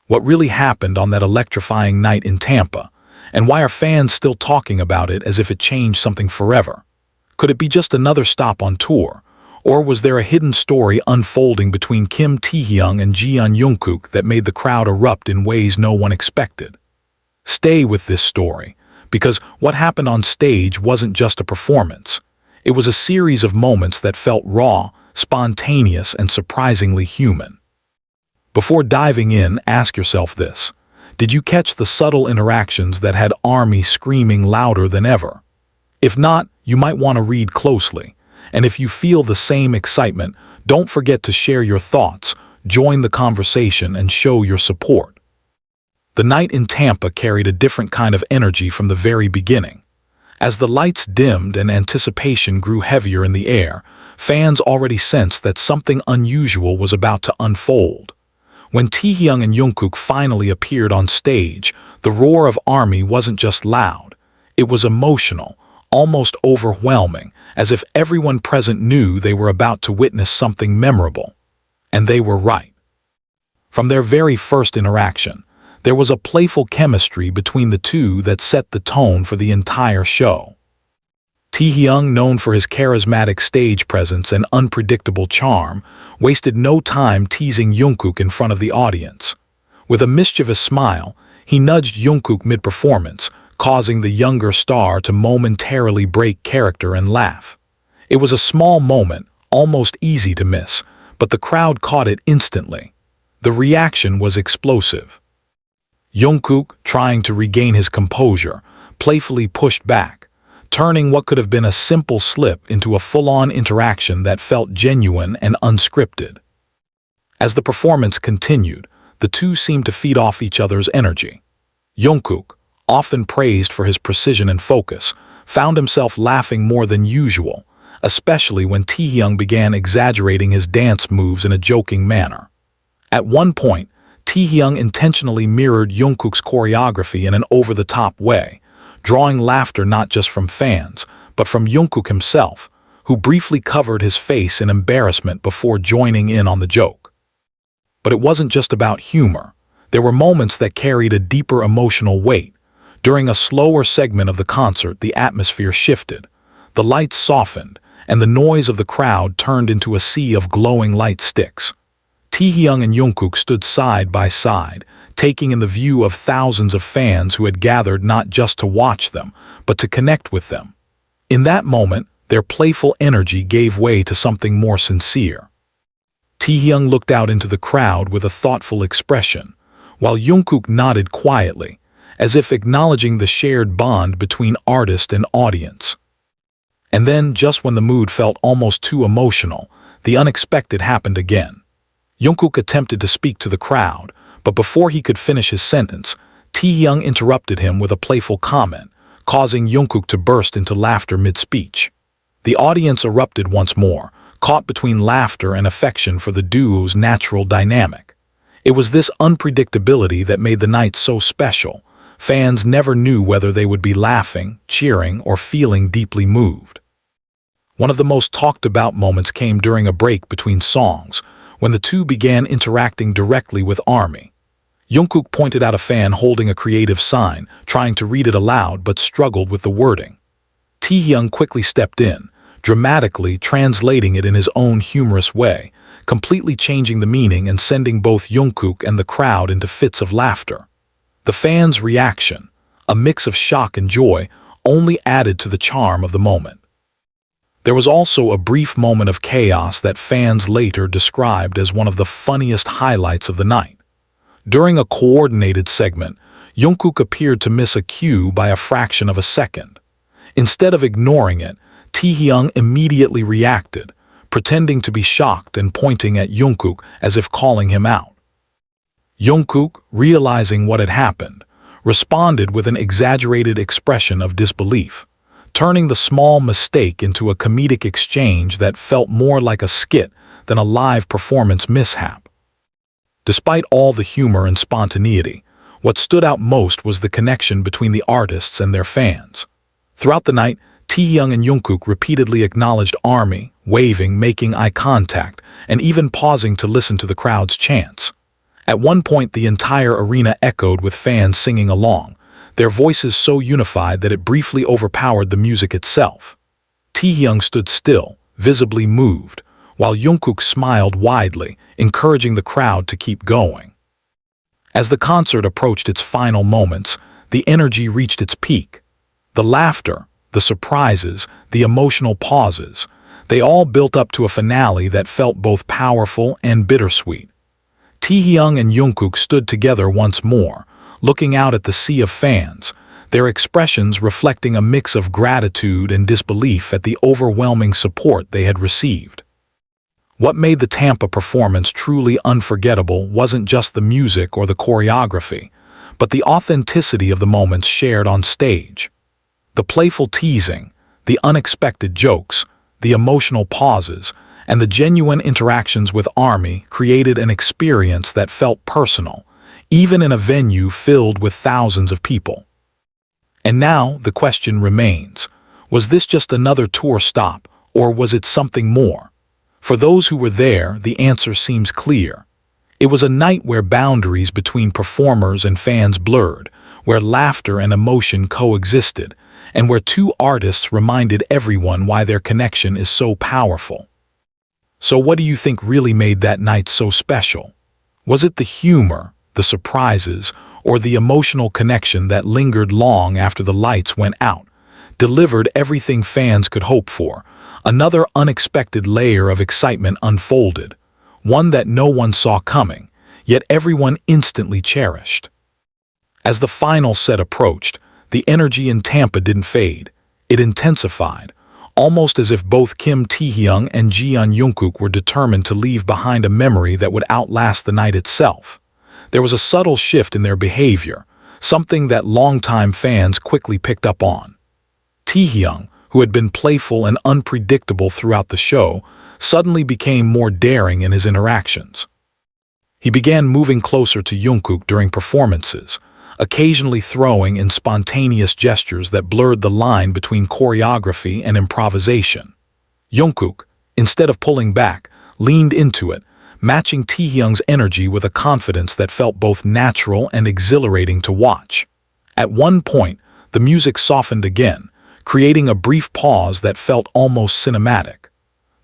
What really happened on that electrifying night in Tampa, and why are fans still talking about it as if it changed something forever? Could it be just another stop on tour, or was there a hidden story unfolding between Kim Taehyung and Jungkook that made the crowd erupt in ways no one expected? Stay with this story, because what happened on stage wasn't just a performance. It was a series of moments that felt raw, spontaneous, and surprisingly human. Before diving in, ask yourself this. Did you catch the subtle interactions that had ARMY screaming louder than ever? If not, you might want to read closely. And if you feel the same excitement, don't forget to share your thoughts, join the conversation, and show your support. The night in Tampa carried a different kind of energy from the very beginning. As the lights dimmed and anticipation grew heavier in the air, fans already sensed that something unusual was about to unfold. When Taehyung and Jungkook finally appeared on stage, the roar of ARMY wasn't just loud. It was emotional, almost overwhelming, as if everyone present knew they were about to witness something memorable. And they were right. From their very first interaction, there was a playful chemistry between the two that set the tone for the entire show. Taehyung, known for his charismatic stage presence and unpredictable charm, wasted no time teasing Jungkook in front of the audience. With a mischievous smile, he nudged Jungkook mid-performance, causing the younger star to momentarily break character and laugh. It was a small moment, almost easy to miss, but the crowd caught it instantly. The reaction was explosive. Jungkook, trying to regain his composure, playfully pushed back, turning what could have been a simple slip into a full-on interaction that felt genuine and unscripted. As the performance continued, the two seemed to feed off each other's energy. Jungkook, often praised for his precision and focus, found himself laughing more than usual, especially when Taehyung began exaggerating his dance moves in a joking manner. At one point, Taehyung intentionally mirrored Jungkook's choreography in an over-the-top way, drawing laughter not just from fans, but from Jungkook himself, who briefly covered his face in embarrassment before joining in on the joke. But it wasn't just about humor. There were moments that carried a deeper emotional weight. During a slower segment of the concert, the atmosphere shifted. The lights softened, and the noise of the crowd turned into a sea of glowing light sticks. Taehyung and Jungkook stood side by side, taking in the view of thousands of fans who had gathered not just to watch them, but to connect with them. In that moment, their playful energy gave way to something more sincere. Taehyung looked out into the crowd with a thoughtful expression, while Jungkook nodded quietly, as if acknowledging the shared bond between artist and audience. And then, just when the mood felt almost too emotional, the unexpected happened again. Jungkook attempted to speak to the crowd, but before he could finish his sentence, Taehyung interrupted him with a playful comment, causing Jungkook to burst into laughter mid-speech. The audience erupted once more, caught between laughter and affection for the duo's natural dynamic. It was this unpredictability that made the night so special. Fans never knew whether they would be laughing, cheering, or feeling deeply moved. One of the most talked-about moments came during a break between songs, when the two began interacting directly with ARMY. Jungkook pointed out a fan holding a creative sign, trying to read it aloud but struggled with the wording. Taehyung quickly stepped in, dramatically translating it in his own humorous way, completely changing the meaning and sending both Jungkook and the crowd into fits of laughter. The fans' reaction, a mix of shock and joy, only added to the charm of the moment. There was also a brief moment of chaos that fans later described as one of the funniest highlights of the night. During a coordinated segment, Jungkook appeared to miss a cue by a fraction of a second. Instead of ignoring it, Taehyung immediately reacted, pretending to be shocked and pointing at Jungkook as if calling him out. Jungkook, realizing what had happened, responded with an exaggerated expression of disbelief, turning the small mistake into a comedic exchange that felt more like a skit than a live performance mishap. Despite all the humor and spontaneity, what stood out most was the connection between the artists and their fans. Throughout the night, Taehyung and Jungkook repeatedly acknowledged ARMY, waving, making eye contact, and even pausing to listen to the crowd's chants. At one point, the entire arena echoed with fans singing along, their voices so unified that it briefly overpowered the music itself. Taehyung stood still, visibly moved, while Jungkook smiled widely, encouraging the crowd to keep going. As the concert approached its final moments, the energy reached its peak. The laughter, the surprises, the emotional pauses, they all built up to a finale that felt both powerful and bittersweet. Taehyung and Jungkook stood together once more, looking out at the sea of fans, their expressions reflecting a mix of gratitude and disbelief at the overwhelming support they had received. What made the Tampa performance truly unforgettable wasn't just the music or the choreography, but the authenticity of the moments shared on stage. The playful teasing, the unexpected jokes, the emotional pauses, and the genuine interactions with ARMY created an experience that felt personal, even in a venue filled with thousands of people. And now the question remains, was this just another tour stop, or was it something more? For those who were there, the answer seems clear. It was a night where boundaries between performers and fans blurred, where laughter and emotion coexisted, and where two artists reminded everyone why their connection is so powerful. So what do you think really made that night so special? Was it the humor, the surprises, or the emotional connection that lingered long after the lights went out, delivered everything fans could hope for? Another unexpected layer of excitement unfolded, one that no one saw coming, yet everyone instantly cherished. As the final set approached, the energy in Tampa didn't fade, it intensified, almost as if both Kim Taehyung and Jungkook were determined to leave behind a memory that would outlast the night itself. There was a subtle shift in their behavior, something that longtime fans quickly picked up on. Taehyung, who had been playful and unpredictable throughout the show, suddenly became more daring in his interactions. He began moving closer to Jungkook during performances, occasionally throwing in spontaneous gestures that blurred the line between choreography and improvisation. Jungkook, instead of pulling back, leaned into it, matching Taehyung's energy with a confidence that felt both natural and exhilarating to watch. At one point, the music softened again, creating a brief pause that felt almost cinematic.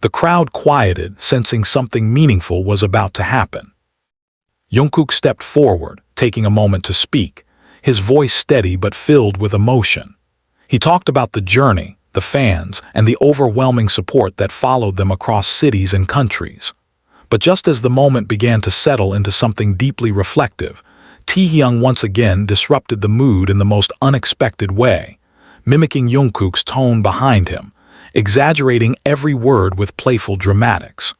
The crowd quieted, sensing something meaningful was about to happen. Jungkook stepped forward, taking a moment to speak, his voice steady but filled with emotion. He talked about the journey, the fans, and the overwhelming support that followed them across cities and countries. But just as the moment began to settle into something deeply reflective, Taehyung once again disrupted the mood in the most unexpected way, mimicking Jungkook's tone behind him, exaggerating every word with playful dramatics.